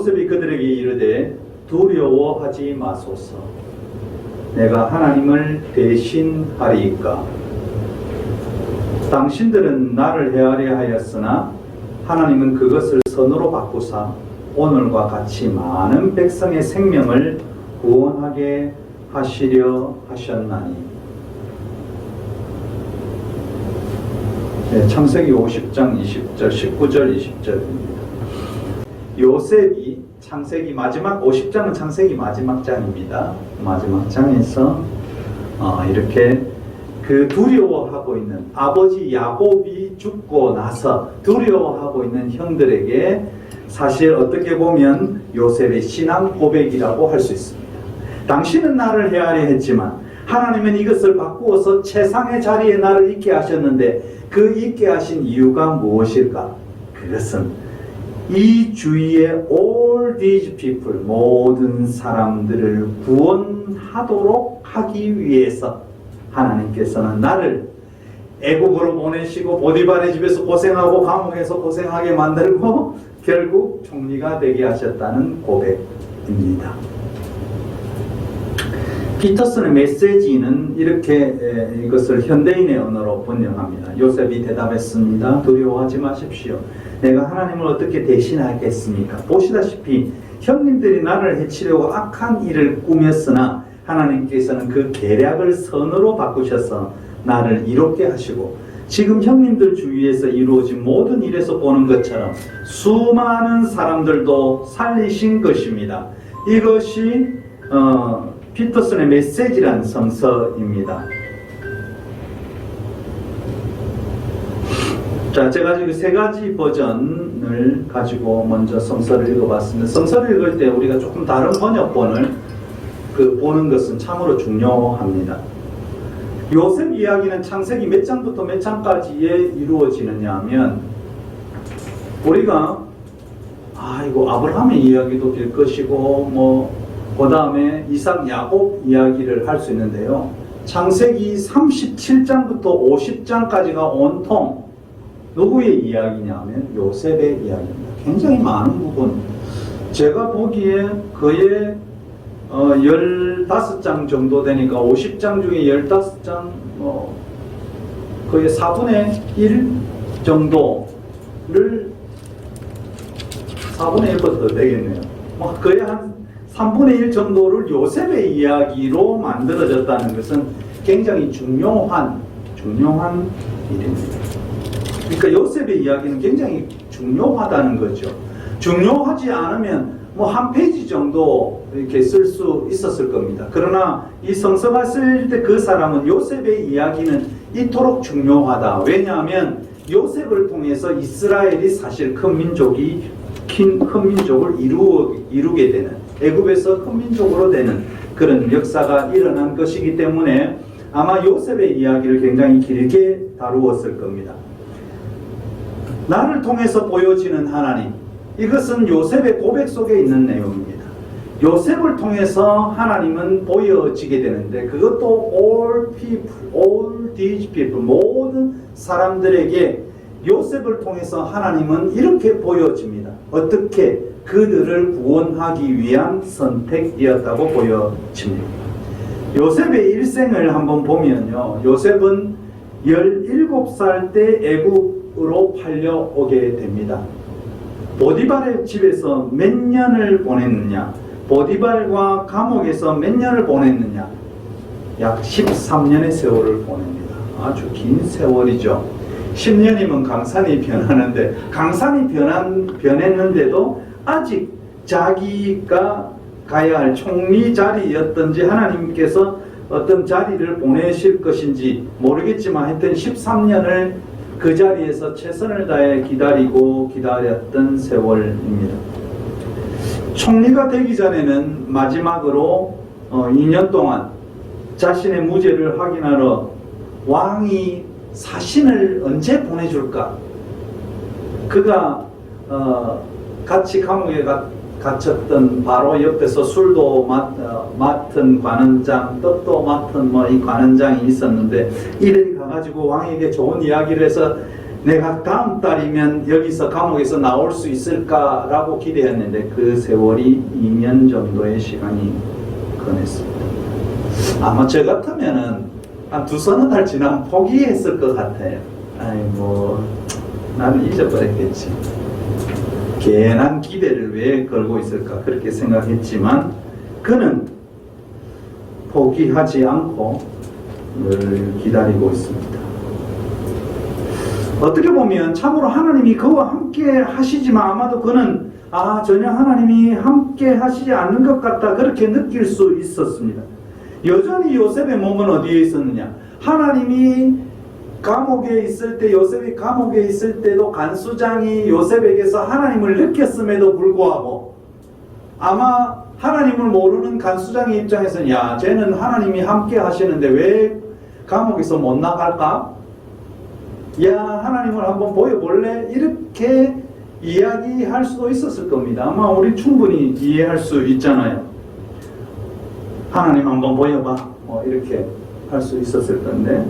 요셉이 그들에게 이르되 두려워하지 마소서. 내가 하나님을 대신하리이까. 당신들은 나를 헤아려 하였으나 하나님은 그것을 선으로 바꾸사 오늘과 같이 많은 백성의 생명을 구원하게 하시려 하셨나니. 네, 창세기 50장 20절, 19절, 20절입니다. 요셉이 창세기 마지막 50장은 창세기 마지막 장입니다. 마지막 장에서 이렇게 그 두려워하고 있는 아버지 야곱이 죽고 나서 두려워하고 있는 형들에게 사실 어떻게 보면 요셉의 신앙 고백이라고 할 수 있습니다. 당신은 나를 헤아려 했지만 하나님은 이것을 바꾸어서 최상의 자리에 나를 있게 하셨는데 그 있게 하신 이유가 무엇일까? 그것은 이 주위의 all these people, 모든 사람들을 구원하도록 하기 위해서 하나님께서는 나를 애국으로 보내시고 보디발의 집에서 고생하고 감옥에서 고생하게 만들고 결국 총리가 되게 하셨다는 고백입니다. 피터슨의 메시지는 이렇게 이것을 현대인의 언어로 번역합니다. 요셉이 대답했습니다. 두려워하지 마십시오. 내가 하나님을 어떻게 대신하겠습니까? 보시다시피 형님들이 나를 해치려고 악한 일을 꾸몄으나 하나님께서는 그 계략을 선으로 바꾸셔서 나를 이롭게 하시고 지금 형님들 주위에서 이루어진 모든 일에서 보는 것처럼 수많은 사람들도 살리신 것입니다. 이것이 피터슨의 메시지란 성서입니다. 자, 제가 지금 세 가지 버전을 가지고 먼저 성서를 읽어봤습니다. 성서를 읽을 때 우리가 조금 다른 번역본을 보는 것은 참으로 중요합니다. 요셉 이야기는 창세기 몇 장부터 몇 장까지에 이루어지느냐 하면 우리가 이거 아브라함의 이야기도 될 것이고 그 다음에 이삭 야곱 이야기를 할 수 있는데요. 창세기 37장부터 50장까지가 온통 누구의 이야기냐면 요셉의 이야기입니다. 굉장히 많은 부분 제가 보기에 거의 15장 정도 되니까 50장 중에 15장 거의 4분의 1 정도를 4분의 1보다 되겠네요. 거의 한 3분의 1 정도를 요셉의 이야기로 만들어졌다는 것은 굉장히 중요한 일입니다. 그러니까 요셉의 이야기는 굉장히 중요하다는 거죠. 중요하지 않으면 한 페이지 정도 이렇게 쓸 수 있었을 겁니다. 그러나 이 성서가 쓸 때 그 사람은 요셉의 이야기는 이토록 중요하다. 왜냐하면 요셉을 통해서 이스라엘이 사실 큰 민족을 이루게 되는, 애굽에서 큰 민족으로 되는 그런 역사가 일어난 것이기 때문에 아마 요셉의 이야기를 굉장히 길게 다루었을 겁니다. 나를 통해서 보여지는 하나님, 이것은 요셉의 고백 속에 있는 내용입니다. 요셉을 통해서 하나님은 보여지게 되는데 그것도 all people, all these people, 모든 사람들에게 요셉을 통해서 하나님은 이렇게 보여집니다. 어떻게? 그들을 구원하기 위한 선택이었다고 보여집니다. 요셉의 일생을 한번 보면요. 요셉은 17살 때 애굽으로 팔려오게 됩니다. 보디발의 집에서 몇 년을 보냈느냐? 보디발과 감옥에서 몇 년을 보냈느냐? 약 13년의 세월을 보냅니다. 아주 긴 세월이죠. 10년이면 강산이 변하는데 강산이 변했는데도 아직 자기가 가야 할 총리 자리였던지 하나님께서 어떤 자리를 보내실 것인지 모르겠지만 하여튼 13년을 그 자리에서 최선을 다해 기다렸던 세월입니다. 총리가 되기 전에는 마지막으로 2년 동안 자신의 무죄를 확인하러 왕이 사신을 언제 보내줄까? 그가 같이 감옥에 갇혔던 바로 옆에서 술도 맡은 관원장, 떡도 맡은 이 관원장이 있었는데 이들이 가가지고 왕에게 좋은 이야기를 해서 내가 다음 달이면 여기서 감옥에서 나올 수 있을까라고 기대했는데 그 세월이 2년 정도의 시간이 걸렸습니다. 아마 저 같으면은 한 두서너 달 지나면 포기했을 것 같아요. 아이고, 나는 잊어버렸겠지. 괜한 기대를 왜 걸고 있을까 그렇게 생각했지만 그는 포기하지 않고 늘 기다리고 있습니다. 어떻게 보면 참으로 하나님이 그와 함께 하시지만 아마도 그는 전혀 하나님이 함께 하시지 않는 것 같다 그렇게 느낄 수 있었습니다. 여전히 요셉의 몸은 어디에 있었느냐? 하나님이 감옥에 있을 때, 요셉이 감옥에 있을 때도 간수장이 요셉에게서 하나님을 느꼈음에도 불구하고 아마 하나님을 모르는 간수장의 입장에서는 야, 쟤는 하나님이 함께 하시는데 왜 감옥에서 못 나갈까? 야, 하나님을 한번 보여볼래? 이렇게 이야기할 수도 있었을 겁니다. 아마 우리 충분히 이해할 수 있잖아요. 하나님 한번 보여봐. 이렇게 할 수 있었을 건데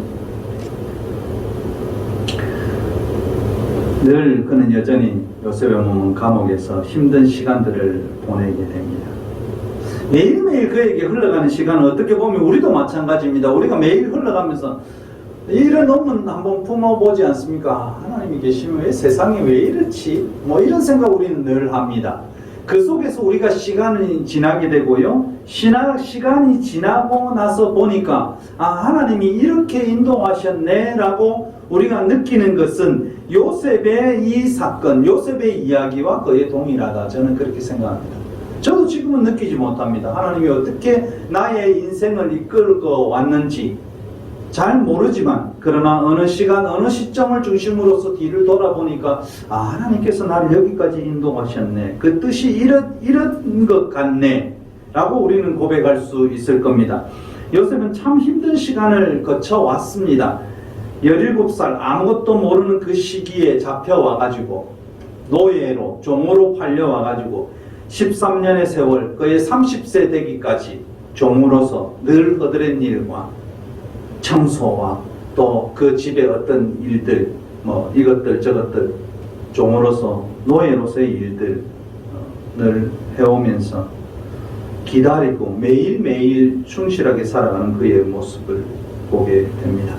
늘 그는 여전히 요셉의 몸은 감옥에서 힘든 시간들을 보내게 됩니다. 매일매일 그에게 흘러가는 시간은 어떻게 보면 우리도 마찬가지입니다. 우리가 매일 흘러가면서 이런 논문 한번 품어보지 않습니까? 하나님이 계시면 왜 세상이 왜 이렇지? 이런 생각 우리는 늘 합니다. 그 속에서 우리가 시간이 지나게 되고요. 시간이 지나고 나서 보니까 하나님이 이렇게 인도하셨네 라고 우리가 느끼는 것은 요셉의 이 사건, 요셉의 이야기와 거의 동일하다. 저는 그렇게 생각합니다. 저도 지금은 느끼지 못합니다. 하나님이 어떻게 나의 인생을 이끌고 왔는지 잘 모르지만 그러나 어느 시간 어느 시점을 중심으로서 뒤를 돌아보니까 하나님께서 나를 여기까지 인도하셨네, 그 뜻이 이런 것 같네 라고 우리는 고백할 수 있을 겁니다. 요셉은 참 힘든 시간을 거쳐왔습니다. 17살 아무것도 모르는 그 시기에 잡혀와가지고 노예로 종으로 팔려와가지고 13년의 세월, 그의 30세 되기까지 종으로서 늘 허드렛 일과 청소와 또 그 집의 어떤 일들, 이것들 저것들 종으로서 노예로서의 일들 늘 해오면서 기다리고 매일매일 충실하게 살아가는 그의 모습을 보게 됩니다.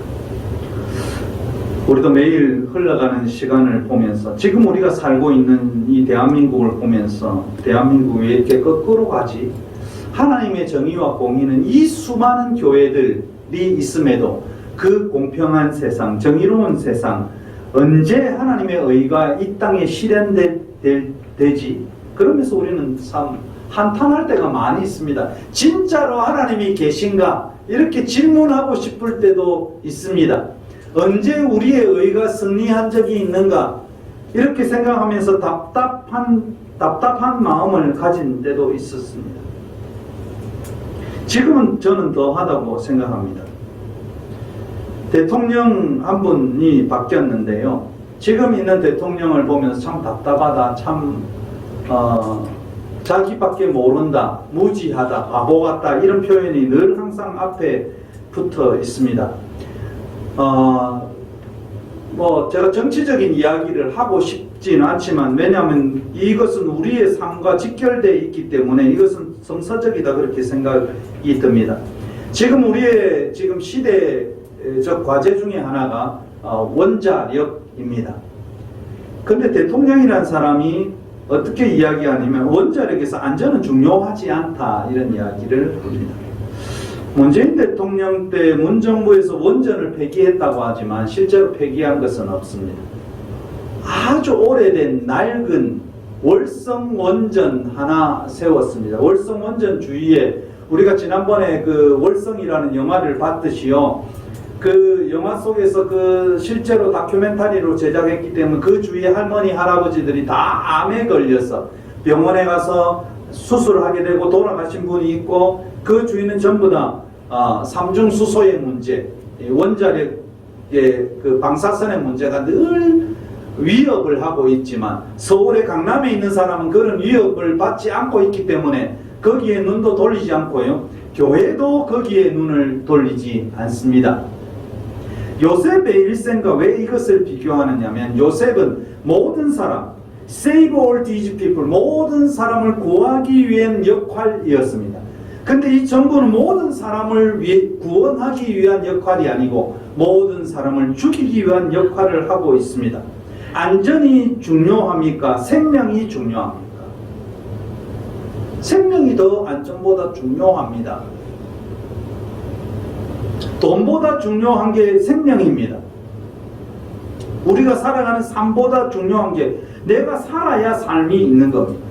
우리도 매일 흘러가는 시간을 보면서 지금 우리가 살고 있는 이 대한민국을 보면서 대한민국이 왜 이렇게 거꾸로 가지? 하나님의 정의와 공의는 이 수많은 교회들이 있음에도 그 공평한 세상, 정의로운 세상, 언제 하나님의 의가 이 땅에 실현되지? 그러면서 우리는 참 한탄할 때가 많이 있습니다. 진짜로 하나님이 계신가? 이렇게 질문하고 싶을 때도 있습니다. 언제 우리의 의가 승리한 적이 있는가? 이렇게 생각하면서 답답한 마음을 가진 때도 있었습니다. 지금은 저는 더하다고 생각합니다. 대통령 한 분이 바뀌었는데요. 지금 있는 대통령을 보면서 참 답답하다, 참 자기밖에 모른다, 무지하다, 바보 같다 이런 표현이 늘 항상 앞에 붙어 있습니다. 제가 정치적인 이야기를 하고 싶지는 않지만 왜냐하면 이것은 우리의 삶과 직결되어 있기 때문에 이것은 성서적이다 그렇게 생각이 듭니다. 지금 우리의 지금 시대적 과제 중에 하나가 원자력입니다. 근데 대통령이라는 사람이 어떻게 이야기하냐면 원자력에서 안전은 중요하지 않다 이런 이야기를 합니다. 문재인 대통령 때 문정부에서 원전을 폐기했다고 하지만 실제로 폐기한 것은 없습니다. 아주 오래된 낡은 월성 원전 하나 세웠습니다. 월성 원전 주위에 우리가 지난번에 그 월성이라는 영화를 봤듯이요. 그 영화 속에서 그 실제로 다큐멘터리로 제작했기 때문에 그 주위에 할머니 할아버지들이 다 암에 걸려서 병원에 가서 수술을 하게 되고 돌아가신 분이 있고 그 주위는 전부 다 삼중 수소의 문제, 원자력의 그 방사선의 문제가 늘 위협을 하고 있지만 서울의 강남에 있는 사람은 그런 위협을 받지 않고 있기 때문에 거기에 눈도 돌리지 않고요. 교회도 거기에 눈을 돌리지 않습니다. 요셉의 일생과 왜 이것을 비교하느냐면 요셉은 모든 사람, save all these people, 모든 사람을 구하기 위한 역할이었습니다. 근데 이 정부는 모든 사람을 구원하기 위한 역할이 아니고 모든 사람을 죽이기 위한 역할을 하고 있습니다. 안전이 중요합니까? 생명이 중요합니까? 생명이 더 안전보다 중요합니다. 돈보다 중요한 게 생명입니다. 우리가 살아가는 삶보다 중요한 게 내가 살아야 삶이 있는 겁니다.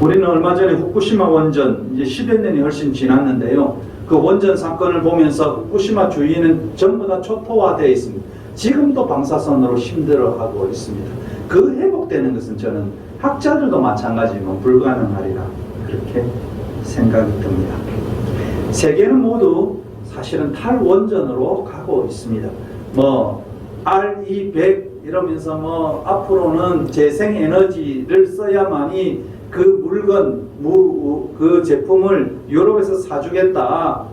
우리는 얼마 전에 후쿠시마 원전 이제 10여 년이 훨씬 지났는데요. 그 원전 사건을 보면서 후쿠시마 주위는 전부 다 초토화되어 있습니다. 지금도 방사선으로 힘들어하고 있습니다. 그 회복되는 것은 저는 학자들도 마찬가지지만 불가능하리라 그렇게 생각이 듭니다. 세계는 모두 사실은 탈원전으로 가고 있습니다. RE100 이러면서 앞으로는 재생에너지를 써야만이 그 물건, 그 제품을 유럽에서 사주겠다.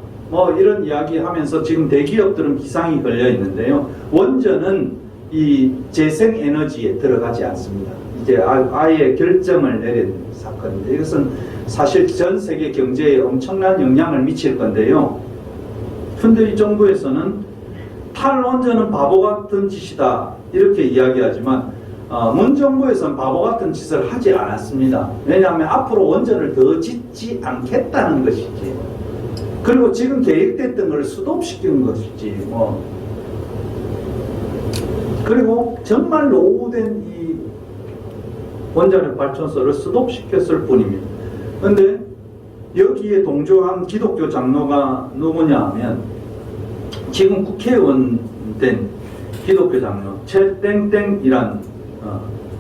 이런 이야기 하면서 지금 대기업들은 비상이 걸려 있는데요. 원전은 이 재생에너지에 들어가지 않습니다. 이제 아예 결정을 내린 사건인데 이것은 사실 전 세계 경제에 엄청난 영향을 미칠 건데요. 근데 이 정부에서는 탈원전은 바보 같은 짓이다 이렇게 이야기하지만 문 정부에서는 바보 같은 짓을 하지 않았습니다. 왜냐하면 앞으로 원전을 더 짓지 않겠다는 것이지. 그리고 지금 계획됐던 걸 스톱시키는 것이지. 그리고 정말 노후된 이 원자력 발전소를 스톱시켰을 뿐입니다. 그런데 여기에 동조한 기독교 장로가 누구냐 하면 지금 국회의원 된 기독교 장로 최땡땡이란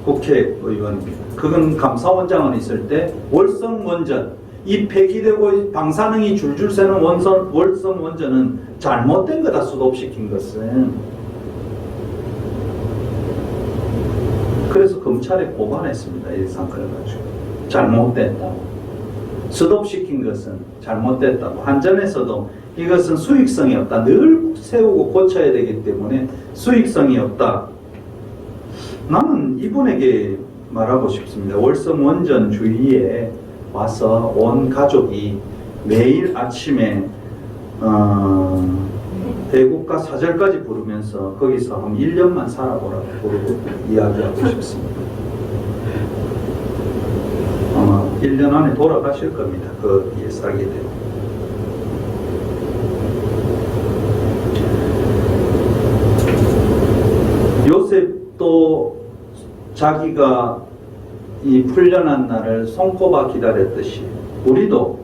국회의원입니다. 그건 감사원장은 있을 때 월성 원전 이 폐기되고 방사능이 줄줄 새는 월성 원전은 잘못된 거다 수도시킨 것은. 그래서 검찰에 고발했습니다. 이 사건을 가지고 잘못됐다고, 수도시킨 것은 잘못됐다고. 한전에서도 이것은 수익성이 없다. 늘 세우고 고쳐야 되기 때문에 수익성이 없다. 나는 이분에게 말하고 싶습니다. 월성 원전 주위에 와서 온 가족이 매일 아침에 대국가 사절까지 부르면서 거기서 한 1년만 살아보라고 부르고 이야기하고 싶습니다. 아마 1년 안에 돌아가실 겁니다. 거기에 살게 되고. 요셉도 자기가 이 풀려난 날을 손꼽아 기다렸듯이 우리도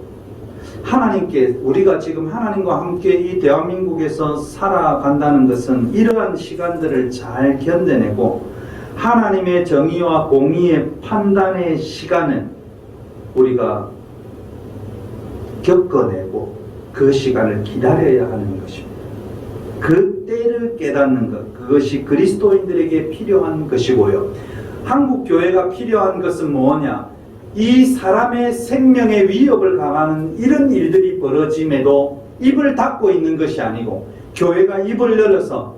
하나님께, 우리가 지금 하나님과 함께 이 대한민국에서 살아간다는 것은 이러한 시간들을 잘 견뎌내고 하나님의 정의와 공의의 판단의 시간을 우리가 겪어내고 그 시간을 기다려야 하는 것입니다. 그 때를 깨닫는 것, 그것이 그리스도인들에게 필요한 것이고요. 한국 교회가 필요한 것은 뭐냐? 이 사람의 생명에 위협을 가하는 이런 일들이 벌어짐에도 입을 닫고 있는 것이 아니고 교회가 입을 열어서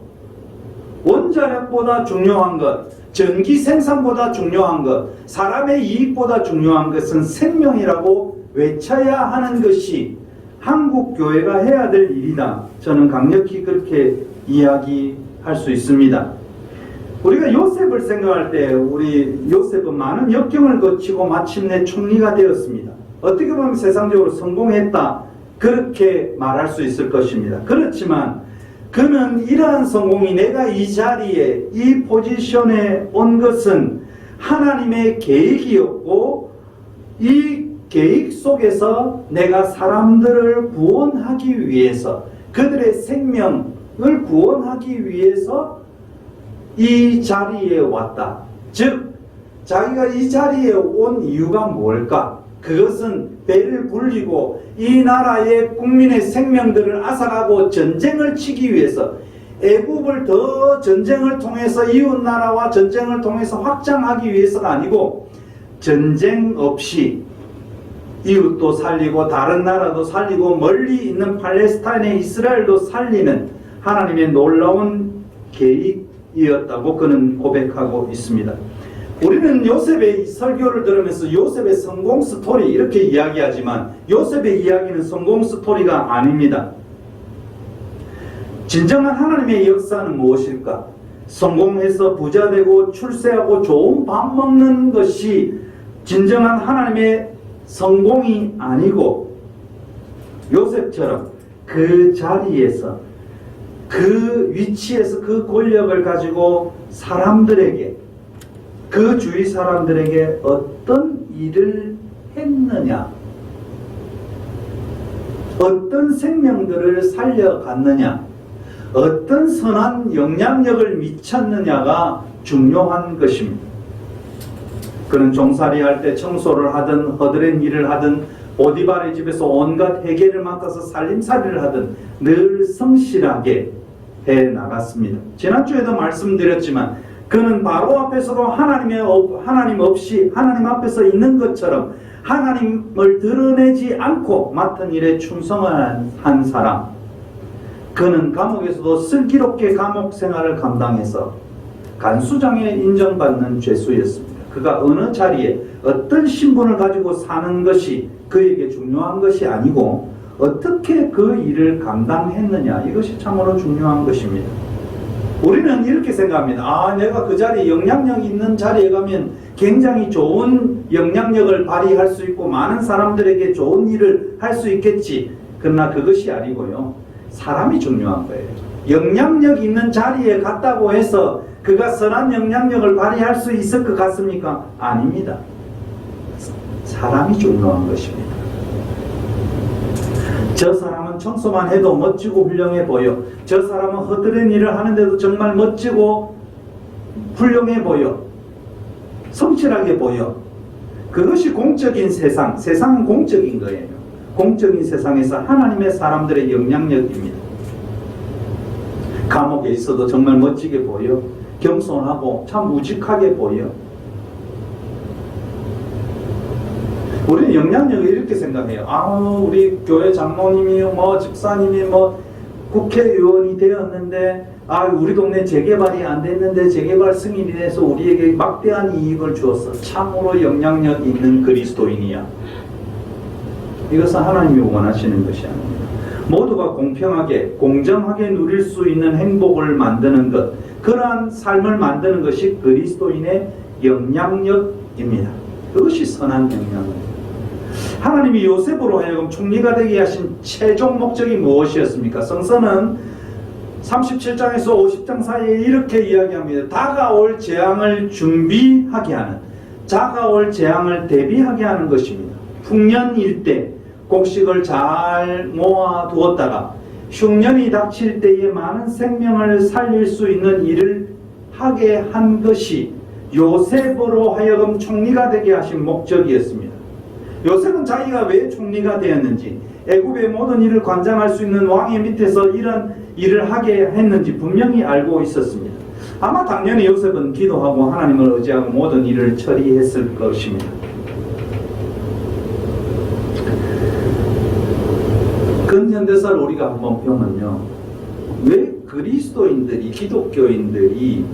원자력보다 중요한 것, 전기 생산보다 중요한 것, 사람의 이익보다 중요한 것은 생명이라고 외쳐야 하는 것이 한국 교회가 해야 될 일이다. 저는 강력히 그렇게 이야기할 수 있습니다. 우리가 요셉을 생각할 때 우리 요셉은 많은 역경을 거치고 마침내 총리가 되었습니다. 어떻게 보면 세상적으로 성공했다 그렇게 말할 수 있을 것입니다. 그렇지만 그는 이러한 성공이 내가 이 자리에 이 포지션에 온 것은 하나님의 계획이었고 이 계획 속에서 내가 사람들을 구원하기 위해서 그들의 생명을 구원하기 위해서 이 자리에 왔다. 즉 자기가 이 자리에 온 이유가 뭘까? 그것은 배를 불리고 이 나라의 국민의 생명들을 앗아가고 전쟁을 치기 위해서 애국을 더 전쟁을 통해서 이웃나라와 전쟁을 통해서 확장하기 위해서가 아니고 전쟁 없이 이웃도 살리고 다른 나라도 살리고 멀리 있는 팔레스타인의 이스라엘도 살리는 하나님의 놀라운 계획이었다고 그는 고백하고 있습니다. 우리는 요셉의 설교를 들으면서 요셉의 성공 스토리 이렇게 이야기하지만 요셉의 이야기는 성공 스토리가 아닙니다. 진정한 하나님의 역사는 무엇일까? 성공해서 부자되고 출세하고 좋은 밥 먹는 것이 진정한 하나님의 성공이 아니고 요셉처럼 그 자리에서 그 위치에서 그 권력을 가지고 사람들에게 그 주위 사람들에게 어떤 일을 했느냐, 어떤 생명들을 살려갔느냐, 어떤 선한 영향력을 미쳤느냐가 중요한 것입니다. 그는 종살이 할 때 청소를 하든 허드렛 일을 하든 보디발의 집에서 온갖 회계를 맡아서 살림살이를 하든 늘 성실하게 해 나갔습니다. 지난주에도 말씀드렸지만 그는 바로 앞에서도 하나님 없이 하나님 앞에서 있는 것처럼 하나님을 드러내지 않고 맡은 일에 충성한 한 사람. 그는 감옥에서도 슬기롭게 감옥 생활을 감당해서 간수장에 인정받는 죄수였습니다. 그가 어느 자리에 어떤 신분을 가지고 사는 것이 그에게 중요한 것이 아니고 어떻게 그 일을 감당했느냐, 이것이 참으로 중요한 것입니다. 우리는 이렇게 생각합니다. 내가 그 자리에 영향력 있는 자리에 가면 굉장히 좋은 영향력을 발휘할 수 있고 많은 사람들에게 좋은 일을 할 수 있겠지. 그러나 그것이 아니고요, 사람이 중요한 거예요. 영향력 있는 자리에 갔다고 해서 그가 선한 영향력을 발휘할 수 있을 것 같습니까? 아닙니다. 사람이 중요한 것입니다. 저 사람은 청소만 해도 멋지고 훌륭해 보여. 저 사람은 허드렛 일을 하는데도 정말 멋지고 훌륭해 보여. 성실하게 보여. 그것이 공적인 세상, 세상은 공적인 거예요. 공적인 세상에서 하나님의 사람들의 영향력입니다. 감옥에 있어도 정말 멋지게 보여. 겸손하고 참 우직하게 보여. 우리는 영향력을 이렇게 생각해요. 우리 교회 장로님이 집사님이 국회의원이 되었는데 우리 동네 재개발이 안 됐는데 재개발 승인이 돼서 우리에게 막대한 이익을 주었어. 참으로 영향력 있는 그리스도인이야. 이것은 하나님이 원하시는 것이 아닙니다. 모두가 공평하게 공정하게 누릴 수 있는 행복을 만드는 것, 그러한 삶을 만드는 것이 그리스도인의 영향력입니다. 그것이 선한 영향력. 하나님이 요셉으로 하여금 총리가 되게 하신 최종 목적이 무엇이었습니까? 성서는 37장에서 50장 사이에 이렇게 이야기합니다. 다가올 재앙을 준비하게 하는, 다가올 재앙을 대비하게 하는 것입니다. 풍년일 때 곡식을 잘 모아두었다가 흉년이 닥칠 때에 많은 생명을 살릴 수 있는 일을 하게 한 것이 요셉으로 하여금 총리가 되게 하신 목적이었습니다. 요셉은 자기가 왜 총리가 되었는지, 애굽의 모든 일을 관장할 수 있는 왕의 밑에서 이런 일을 하게 했는지 분명히 알고 있었습니다. 아마 당연히 요셉은 기도하고 하나님을 의지하고 모든 일을 처리했을 것입니다. 근현대사를 우리가 한번 보면요, 왜 그리스도인들이, 기독교인들이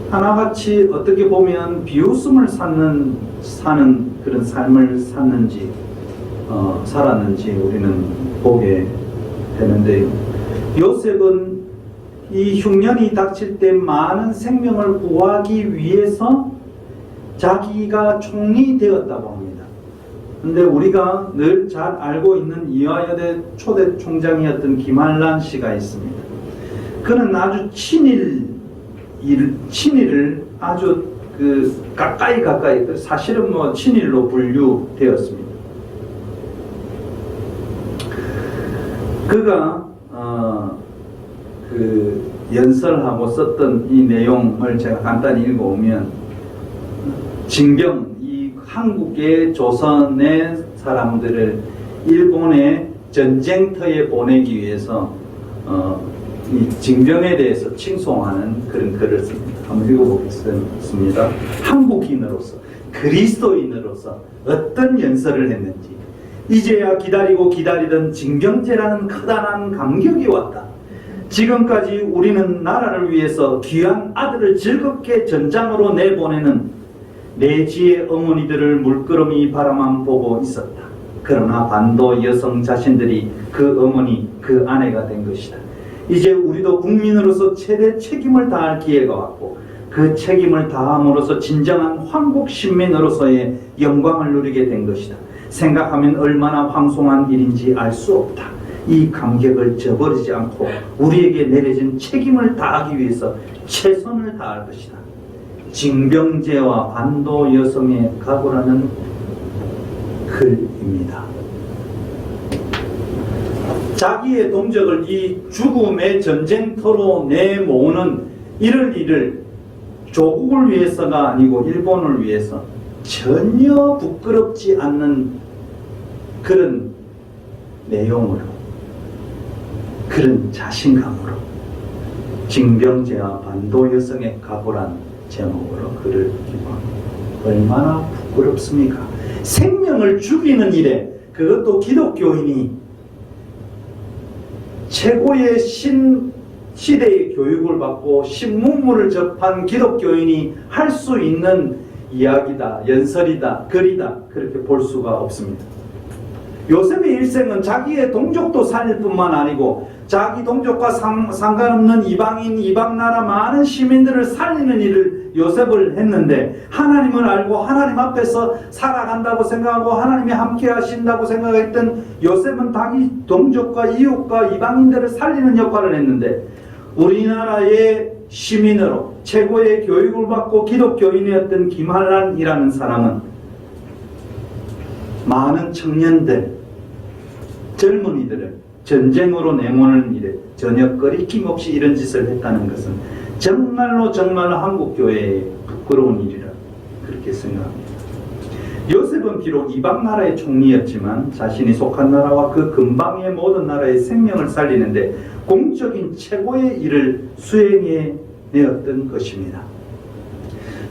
하나같이 어떻게 보면 비웃음을 사는 그런 삶을 살았는지 우리는 보게 되는데요. 요셉은 이 흉년이 닥칠 때 많은 생명을 구하기 위해서 자기가 총리 되었다고 합니다. 근데 우리가 늘 잘 알고 있는 이화여대 초대 총장이었던 김한란 씨가 있습니다. 그는 아주 친일을 아주 가까이 사실은 친일로 분류되었습니다. 그가 연설하고 썼던 이 내용을 제가 간단히 읽어오면, 징병, 이 한국의 조선의 사람들을 일본의 전쟁터에 보내기 위해서 이 징병에 대해서 칭송하는 그런 글을 씁니다. 한번 읽어보겠습니다. 한국인으로서, 그리스도인으로서 어떤 연설을 했는지, 이제야 기다리고 기다리던 징병제라는 커다란 감격이 왔다. 지금까지 우리는 나라를 위해서 귀한 아들을 즐겁게 전장으로 내보내는 내지의 어머니들을 물끄러미 바라만 보고 있었다. 그러나 반도 여성 자신들이 그 어머니, 그 아내가 된 것이다. 이제 우리도 국민으로서 최대 책임을 다할 기회가 왔고 그 책임을 다함으로써 진정한 황국 신민으로서의 영광을 누리게 된 것이다. 생각하면 얼마나 황송한 일인지 알 수 없다. 이 감격을 저버리지 않고 우리에게 내려진 책임을 다하기 위해서 최선을 다할 것이다. 징병제와 반도 여성의 각오라는 글입니다. 자기의 동족을 이 죽음의 전쟁터로 내모으는 이럴 일을 조국을 위해서가 아니고 일본을 위해서 전혀 부끄럽지 않는 그런 내용으로, 그런 자신감으로 징병제와 반도 여성의 각오란 제목으로 글을 기고합니다. 얼마나 부끄럽습니까? 생명을 죽이는 일에, 그것도 기독교인이 최고의 시대의 교육을 받고 신문물을 접한 기독교인이 할 수 있는 이야기다, 연설이다, 글이다, 그렇게 볼 수가 없습니다. 요셉의 일생은 자기의 동족도 살릴 뿐만 아니고 자기 동족과 상관없는 이방인, 이방나라 많은 시민들을 살리는 일을 요셉을 했는데, 하나님을 알고 하나님 앞에서 살아간다고 생각하고 하나님이 함께 하신다고 생각했던 요셉은 자기 동족과 이웃과 이방인들을 살리는 역할을 했는데, 우리나라의 시민으로 최고의 교육을 받고 기독교인이었던 김한란이라는 사람은 많은 청년들, 젊은이들을 전쟁으로 내모는 일에 전혀 꺼리낌 없이 이런 짓을 했다는 것은 정말로 한국교회의 부끄러운 일이라 그렇게 생각합니다. 요셉은 비록 이방나라의 총리였지만 자신이 속한 나라와 그 근방의 모든 나라의 생명을 살리는데 공적인 최고의 일을 수행해 내었던 것입니다.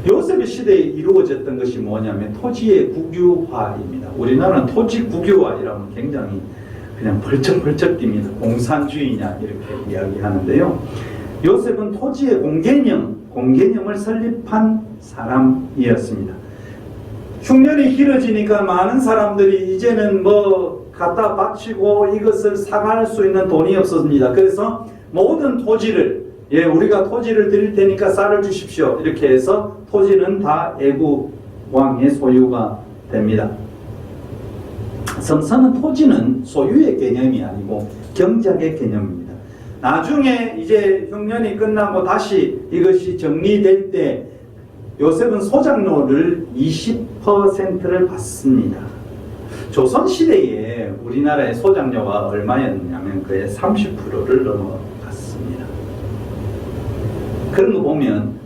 요셉의 시대에 이루어졌던 것이 뭐냐면 토지의 국유화입니다. 우리나라는 토지 국유화 이라면 굉장히 그냥 벌쩍벌쩍 뜁니다. 공산주의냐 이렇게 이야기하는데요. 요셉은 토지의 공개념을 설립한 사람이었습니다. 흉년이 길어지니까 많은 사람들이 이제는 뭐 갖다 바치고 이것을 사갈 수 있는 돈이 없었습니다. 그래서 모든 토지를, 우리가 토지를 드릴 테니까 쌀을 주십시오, 이렇게 해서 토지는 다 애국 왕의 소유가 됩니다. 성서는 토지는 소유의 개념이 아니고 경작의 개념입니다. 나중에 이제 흉년이 끝나고 다시 이것이 정리될 때 요셉은 소작료를 20%를 받습니다. 조선시대에 우리나라의 소작료가 얼마였냐면 그의 30%를 넘어갔습니다. 그런 거 보면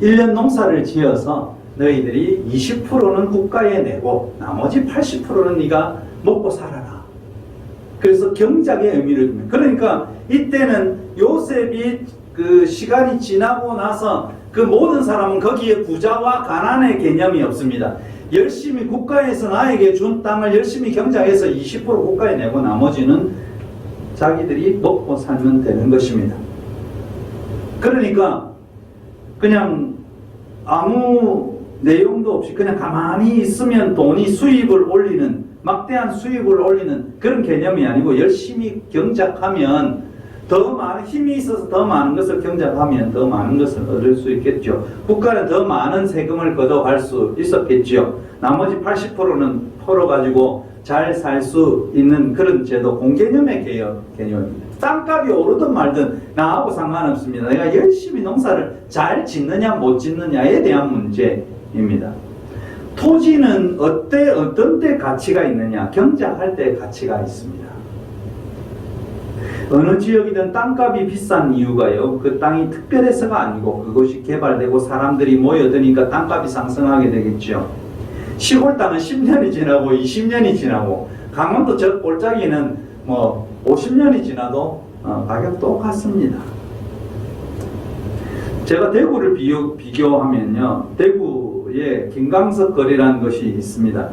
1년 농사를 지어서 너희들이 20%는 국가에 내고 나머지 80%는 네가 먹고 살아라. 그래서 경작의 의미를 줍니다. 그러니까 이때는 요셉이 그 시간이 지나고 나서 그 모든 사람은 거기에 부자와 가난의 개념이 없습니다. 열심히 국가에서 나에게 준 땅을 열심히 경작해서 20% 국가에 내고 나머지는 자기들이 먹고 살면 되는 것입니다. 그러니까 그냥 아무 내용도 없이 그냥 가만히 있으면 돈이 수입을 올리는, 막대한 수입을 올리는 그런 개념이 아니고 열심히 경작하면 더 많은 힘이 있어서 더 많은 것을 경작하면 더 많은 것을 얻을 수 있겠죠. 국가는 더 많은 세금을 걷어갈 수 있었겠죠. 나머지 80%는 털어가지고 잘 살 수 있는 그런 제도, 공개념의 개념입니다. 땅값이 오르든 말든 나하고 상관없습니다. 내가 열심히 농사를 잘 짓느냐 못 짓느냐에 대한 문제입니다. 토지는 어떤 때 가치가 있느냐? 경작할 때 가치가 있습니다. 어느 지역이든 땅값이 비싼 이유가요, 그 땅이 특별해서가 아니고 그것이 개발되고 사람들이 모여드니까 땅값이 상승하게 되겠죠. 시골 땅은 10년이 지나고 20년이 지나고 강원도 저 골짜기는 뭐 50년이 지나도 가격 똑같습니다. 제가 대구를 비교하면요, 대구에 김광석 거리라는 것이 있습니다.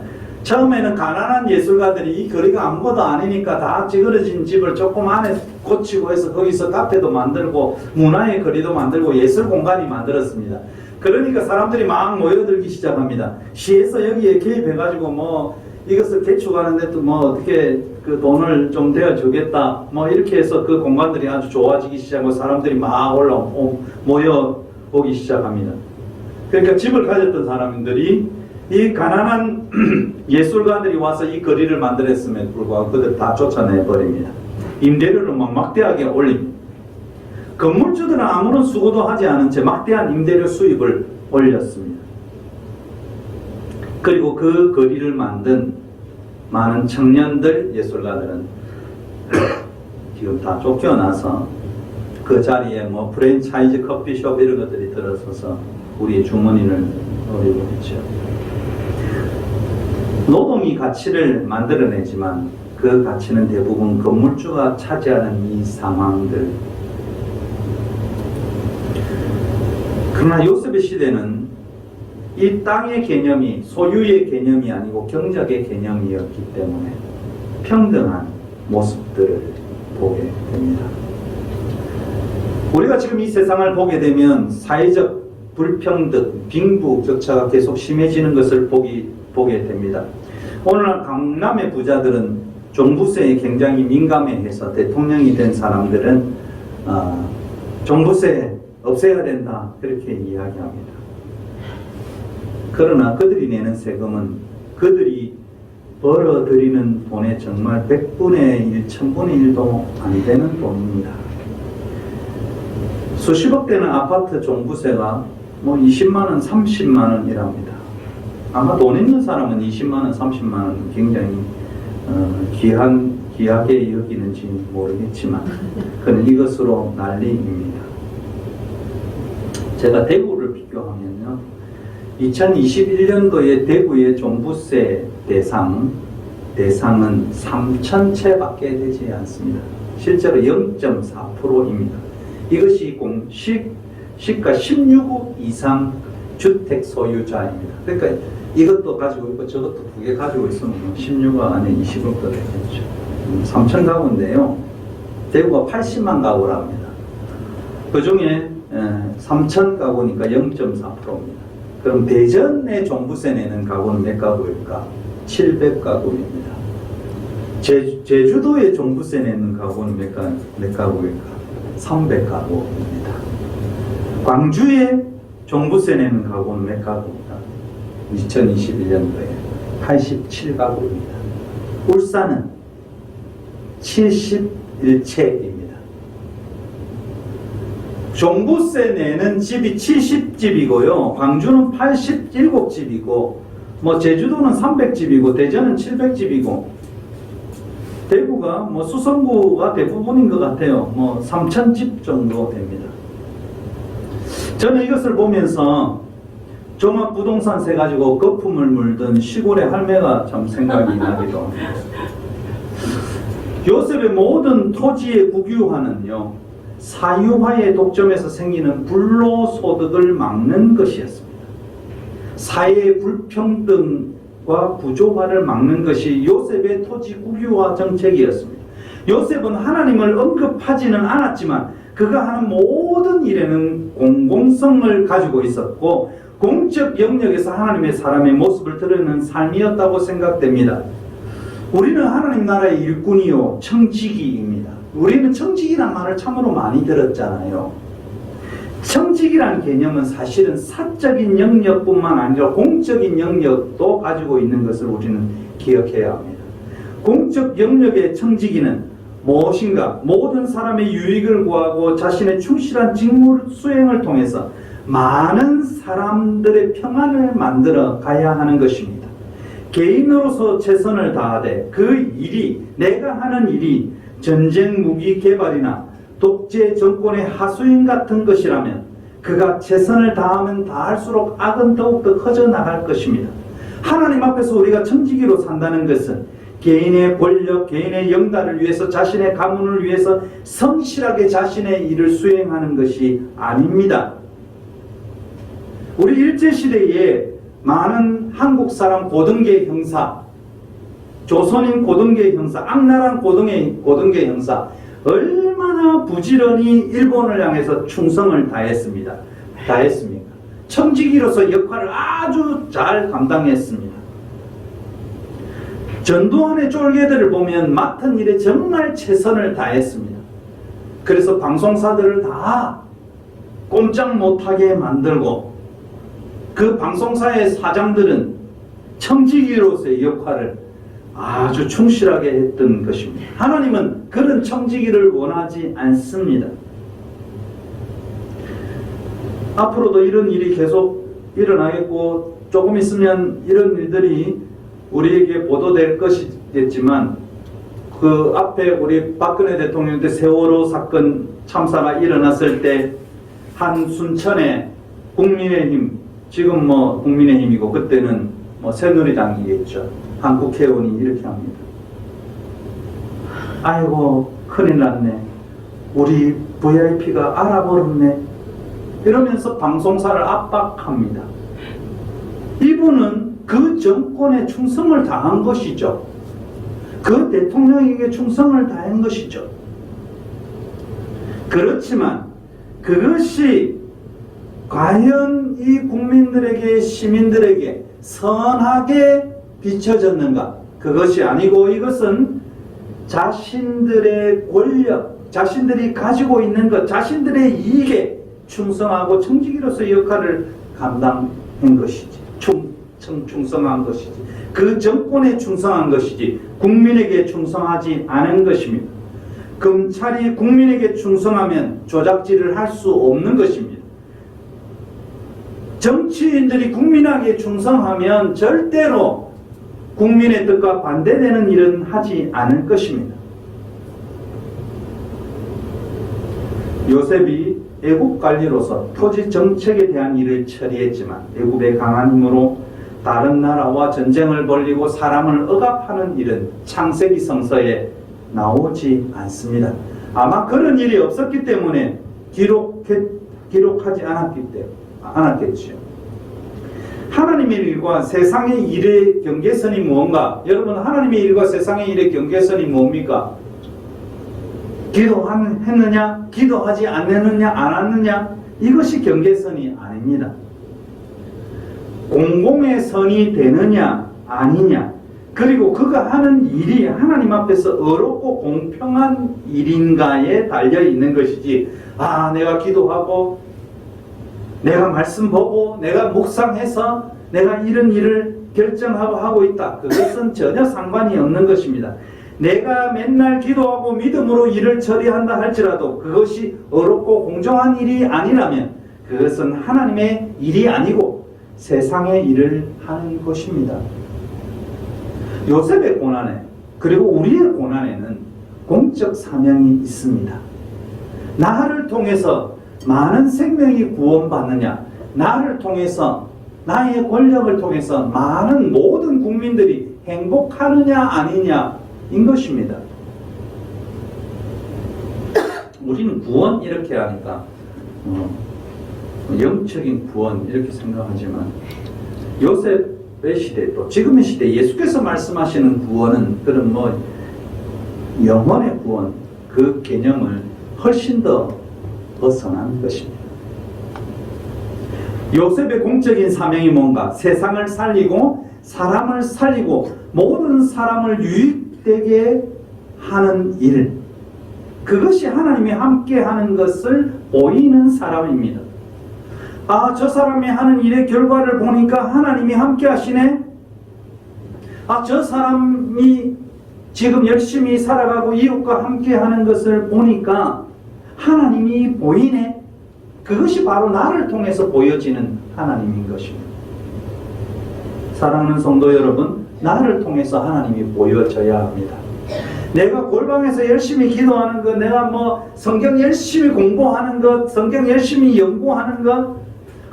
처음에는 가난한 예술가들이 이 거리가 아무것도 아니니까 다 찌그러진 집을 조금 안에 고치고 해서 거기서 카페도 만들고 문화의 거리도 만들고 예술 공간이 만들었습니다. 그러니까 사람들이 막 모여들기 시작합니다. 시에서 여기에 개입해가지고 뭐 이것을 개축하는데 또 뭐 어떻게 그 돈을 좀 대어주겠다 뭐 이렇게 해서 그 공간들이 아주 좋아지기 시작하고 사람들이 막 모여오기 시작합니다. 그러니까 집을 가졌던 사람들이 이 가난한 예술가들이 와서 이 거리를 만들었음에도 불구하고 그들 다 쫓아내버립니다. 임대료를 막 막대하게 올립니다. 건물주들은 아무런 수고도 하지 않은 채 막대한 임대료 수입을 올렸습니다. 그리고 그 거리를 만든 많은 청년들 예술가들은 지금 다 쫓겨나서 그 자리에 뭐 프랜차이즈 커피숍 이런 것들이 들어서서 우리의 주머니를 노리고 있죠. 노동이 가치를 만들어내지만 그 가치는 대부분 건물주가 차지하는 이 상황들. 그러나 요셉의 시대는 이 땅의 개념이 소유의 개념이 아니고 경작의 개념이었기 때문에 평등한 모습들을 보게 됩니다. 우리가 지금 이 세상을 보게 되면 사회적 불평등, 빈부격차가 계속 심해지는 것을 보게 됩니다. 오늘날 강남의 부자들은 종부세에 굉장히 민감해해서 대통령이 된 사람들은 종부세 없애야 된다 그렇게 이야기합니다. 그러나 그들이 내는 세금은 그들이 벌어들이는 돈의 정말 100분의 1, 1000분의 1도 안 되는 돈입니다. 수십억 되는 아파트 종부세가 뭐 20만원, 30만원이랍니다. 아마 돈 있는 사람은 20만원, 30만원 굉장히 귀하게 여기는지 모르겠지만 그는 이것으로 난리입니다. 제가 대구를 비교하면요. 2021년도에 대구의 종부세 대상은 3,000채밖에 되지 않습니다. 실제로 0.4%입니다. 이것이 시가 16억 이상 주택 소유자입니다. 그러니까 이것도 가지고 있고 저것도 두 개 가지고 있으면 16억 안에 20억도 되겠죠. 3천 가구인데요. 대구가 80만 가구랍니다. 그 중에 3천 가구니까 0.4%입니다. 그럼 대전에 종부세 내는 가구는 몇 가구일까? 700가구입니다. 제주도에 종부세 내는 가구는 몇 가구일까? 300가구입니다. 광주에 종부세 내는 가구는 몇 가구입니까? 2021년도에 87가구입니다. 울산은 71채입니다. 종부세 내는 집이 70집이고요. 광주는 87집이고 뭐 제주도는 300집이고 대전은 700집이고 대구가 뭐 수성구가 대부분인 것 같아요. 뭐 3,000집 정도 됩니다. 저는 이것을 보면서 종합부동산세 가지고 거품을 물던 시골의 할매가 참 생각이 나기도 합니다. 요셉의 모든 토지의 국유화는요, 사유화의 독점에서 생기는 불로소득을 막는 것이었습니다. 사회의 불평등과 구조화를 막는 것이 요셉의 토지 국유화 정책이었습니다. 요셉은 하나님을 언급하지는 않았지만 그가 하는 모든 일에는 공공성을 가지고 있었고 공적 영역에서 하나님의 사람의 모습을 드러내는 삶이었다고 생각됩니다. 우리는 하나님 나라의 일꾼이요 청지기입니다. 우리는 청지기란 말을 참으로 많이 들었잖아요. 청지기란 개념은 사실은 사적인 영역뿐만 아니라 공적인 영역도 가지고 있는 것을 우리는 기억해야 합니다. 공적 영역의 청지기는 무엇인가? 모든 사람의 유익을 구하고 자신의 충실한 직무 수행을 통해서 많은 사람들의 평안을 만들어 가야 하는 것입니다. 개인으로서 최선을 다하되 그 일이, 내가 하는 일이 전쟁 무기 개발이나 독재 정권의 하수인 같은 것이라면 그가 최선을 다하면 다할수록 악은 더욱더 커져 나갈 것입니다. 하나님 앞에서 우리가 청지기로 산다는 것은 개인의 권력, 개인의 영달을 위해서, 자신의 가문을 위해서 성실하게 자신의 일을 수행하는 것이 아닙니다. 우리 일제시대에 많은 한국 사람 고등계 형사, 조선인 고등계 형사, 악랄한 고등계 형사 얼마나 부지런히 일본을 향해서 충성을 다했습니다. 다했습니까? 청지기로서 역할을 아주 잘 감당했습니다. 전두환의 쫄개들을 보면 맡은 일에 정말 최선을 다했습니다. 그래서 방송사들을 다 꼼짝 못하게 만들고 그 방송사의 사장들은 청지기로서의 역할을 아주 충실하게 했던 것입니다. 하나님은 그런 청지기를 원하지 않습니다. 앞으로도 이런 일이 계속 일어나겠고 조금 있으면 이런 일들이 우리에게 보도될 것이겠지만 그 앞에 우리 박근혜 대통령 때 세월호 사건 참사가 일어났을 때 한 순천에 국민의힘, 지금 뭐 국민의힘이고 그때는 뭐 새누리당이겠죠. 한 국회의원이 이렇게 합니다. 아이고 큰일 났네. 우리 VIP가 알아버렸네. 이러면서 방송사를 압박합니다. 이분은 그 정권에 충성을 다한 것이죠. 그 대통령에게 충성을 다한 것이죠. 그렇지만 그것이 과연 이 국민들에게, 시민들에게 선하게 비춰졌는가? 그것이 아니고 이것은 자신들의 권력, 자신들이 가지고 있는 것, 자신들의 이익에 충성하고 청지기로서의 역할을 감당한 것이지. 충성한 것이지. 그 정권에 충성한 것이지 국민에게 충성하지 않은 것입니다. 검찰이 국민에게 충성하면 조작질을 할 수 없는 것입니다. 정치인들이 국민에게 충성하면 절대로 국민의 뜻과 반대되는 일은 하지 않을 것입니다. 요셉이 애국관리로서 토지 정책에 대한 일을 처리했지만 애국의 강한 힘으로 다른 나라와 전쟁을 벌이고 사람을 억압하는 일은 창세기 성서에 나오지 않습니다. 아마 그런 일이 없었기 때문에 기록하지 않았겠죠. 하나님의 일과 세상의 일의 경계선이 무언가? 여러분, 하나님의 일과 세상의 일의 경계선이 뭡니까? 기도했느냐? 기도하지 않았느냐? 이것이 경계선이 아닙니다. 공공의 선이 되느냐 아니냐, 그리고 그가 하는 일이 하나님 앞에서 어렵고 공평한 일인가에 달려있는 것이지, 내가 기도하고 내가 말씀 보고 내가 묵상해서 내가 이런 일을 결정하고 하고 있다, 그것은 전혀 상관이 없는 것입니다. 내가 맨날 기도하고 믿음으로 일을 처리한다 할지라도 그것이 어렵고 공정한 일이 아니라면 그것은 하나님의 일이 아니고 세상의 일을 하는 것입니다. 요셉의 고난에, 그리고 우리의 고난에는 공적 사명이 있습니다. 나를 통해서 많은 생명이 구원받느냐, 나를 통해서, 나의 권력을 통해서 많은 모든 국민들이 행복하느냐 아니냐인 것입니다. 우리는 구원 이렇게 하니까 영적인 구원 이렇게 생각하지만 요셉의 시대, 또 지금의 시대 예수께서 말씀하시는 구원은 그런 영혼의 구원, 그 개념을 훨씬 더 벗어난 것입니다. 요셉의 공적인 사명이 뭔가? 세상을 살리고 사람을 살리고 모든 사람을 유익되게 하는 일, 그것이 하나님이 함께 하는 것을 보이는 사람입니다. 저 사람이 하는 일의 결과를 보니까 하나님이 함께 하시네. 저 사람이 지금 열심히 살아가고 이웃과 함께 하는 것을 보니까 하나님이 보이네. 그것이 바로 나를 통해서 보여지는 하나님인 것입니다. 사랑하는 성도 여러분, 나를 통해서 하나님이 보여져야 합니다. 내가 골방에서 열심히 기도하는 것, 내가 성경 열심히 공부하는 것, 성경 열심히 연구하는 것,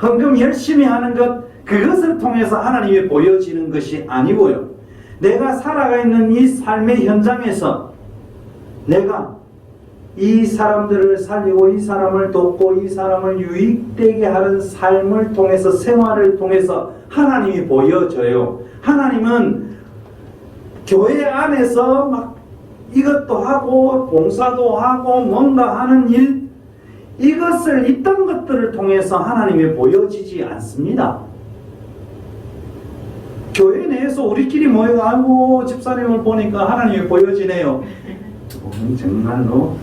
헌금 열심히 하는 것, 그것을 통해서 하나님이 보여지는 것이 아니고요. 내가 살아가 있는 이 삶의 현장에서 내가 이 사람들을 살리고 이 사람을 돕고 이 사람을 유익되게 하는 삶을 통해서, 생활을 통해서 하나님이 보여져요. 하나님은 교회 안에서 막 이것도 하고 봉사도 하고 뭔가 하는 일, 이것을 이딴 것들을 통해서 하나님이 보여지지 않습니다. 교회 내에서 우리끼리 모여가지고 집사님을 보니까 하나님이 보여지네요. 정말로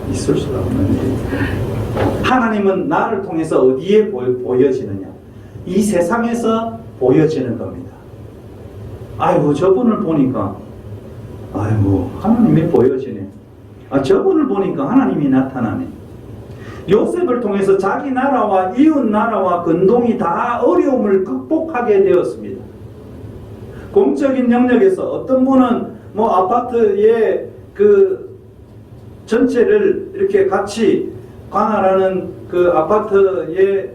있을 수가 없는 일입니다. 하나님은 나를 통해서 어디에 보여지느냐? 이 세상에서 보여지는 겁니다. 아이고 저분을 보니까 아이고 하나님이 보여지네. 저분을 보니까 하나님이 나타나네. 요셉을 통해서 자기 나라와 이웃 나라와 근동이 다 어려움을 극복하게 되었습니다. 공적인 영역에서 어떤 분은 뭐 아파트의 그 전체를 이렇게 같이 관할하는 그 아파트의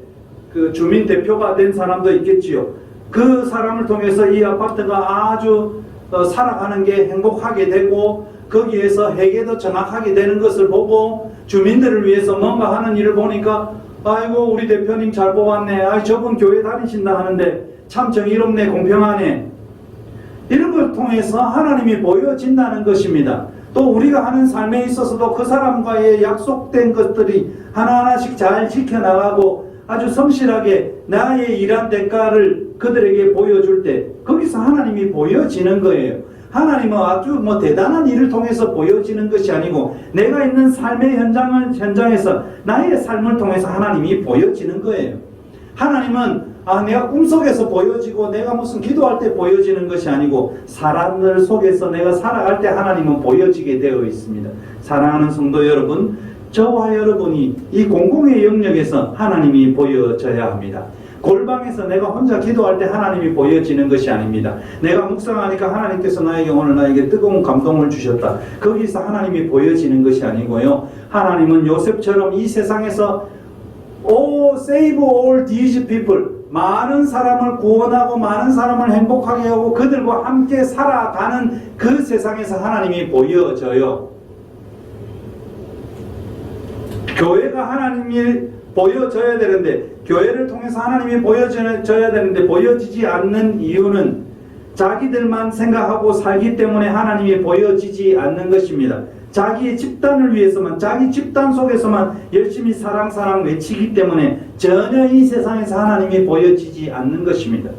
그 주민 대표가 된 사람도 있겠지요. 그 사람을 통해서 이 아파트가 아주 살아가는 게 행복하게 되고 거기에서 회계도 정확하게 되는 것을 보고 주민들을 위해서 뭔가 하는 일을 보니까 아이고 우리 대표님 잘 뽑았네. 아이 저분 교회 다니신다 하는데 참 정의롭네, 공평하네. 이런 걸 통해서 하나님이 보여진다는 것입니다. 또 우리가 하는 삶에 있어서도 그 사람과의 약속된 것들이 하나하나씩 잘 지켜나가고 아주 성실하게 나의 일한 대가를 그들에게 보여줄 때 거기서 하나님이 보여지는 거예요. 하나님은 아주 대단한 일을 통해서 보여지는 것이 아니고 내가 있는 삶의 현장에서 나의 삶을 통해서 하나님이 보여지는 거예요. 하나님은 내가 꿈속에서 보여지고 내가 무슨 기도할 때 보여지는 것이 아니고 사람들 속에서 내가 살아갈 때 하나님은 보여지게 되어 있습니다. 사랑하는 성도 여러분, 저와 여러분이 이 공공의 영역에서 하나님이 보여져야 합니다. 골방에서 내가 혼자 기도할 때 하나님이 보여지는 것이 아닙니다. 내가 묵상하니까 하나님께서 오늘 나에게 뜨거운 감동을 주셨다. 거기서 하나님이 보여지는 것이 아니고요. 하나님은 요셉처럼 이 세상에서 save all these people, 많은 사람을 구원하고 많은 사람을 행복하게 하고 그들과 함께 살아가는 그 세상에서 하나님이 보여져요. 교회가 하나님이 보여져야 되는데, 교회를 통해서 하나님이 보여져야 되는데 보여지지 않는 이유는 자기들만 생각하고 살기 때문에 하나님이 보여지지 않는 것입니다. 자기의 집단을 위해서만, 자기 집단 속에서만 열심히 사랑 외치기 때문에 전혀 이 세상에서 하나님이 보여지지 않는 것입니다.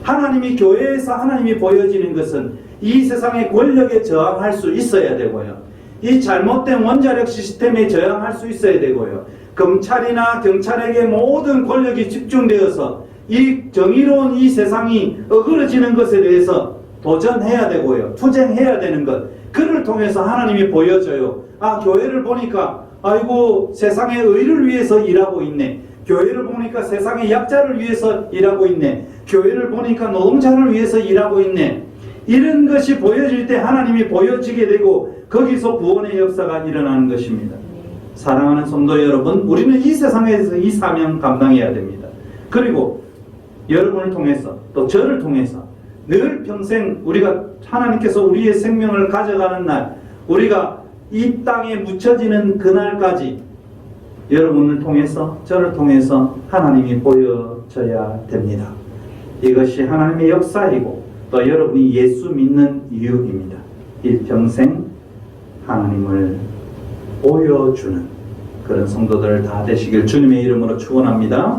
하나님이 교회에서 하나님이 보여지는 것은 이 세상의 권력에 저항할 수 있어야 되고요. 이 잘못된 원자력 시스템에 저항할 수 있어야 되고요. 검찰이나 경찰에게 모든 권력이 집중되어서 이 정의로운 이 세상이 어그러지는 것에 대해서 도전해야 되고요. 투쟁해야 되는 것. 그를 통해서 하나님이 보여줘요. 교회를 보니까 아이고 세상의 의를 위해서 일하고 있네. 교회를 보니까 세상의 약자를 위해서 일하고 있네. 교회를 보니까 노동자를 위해서 일하고 있네. 이런 것이 보여질 때 하나님이 보여지게 되고 거기서 구원의 역사가 일어나는 것입니다. 사랑하는 성도 여러분, 우리는 이 세상에서 이 사명 감당해야 됩니다. 그리고 여러분을 통해서 또 저를 통해서 늘 평생 우리가 하나님께서 우리의 생명을 가져가는 날, 우리가 이 땅에 묻혀지는 그날까지 여러분을 통해서 저를 통해서 하나님이 보여져야 됩니다. 이것이 하나님의 역사이고 또 여러분이 예수 믿는 이유입니다. 일평생 하나님을 보여주는 그런 성도들 다 되시길 주님의 이름으로 축원합니다.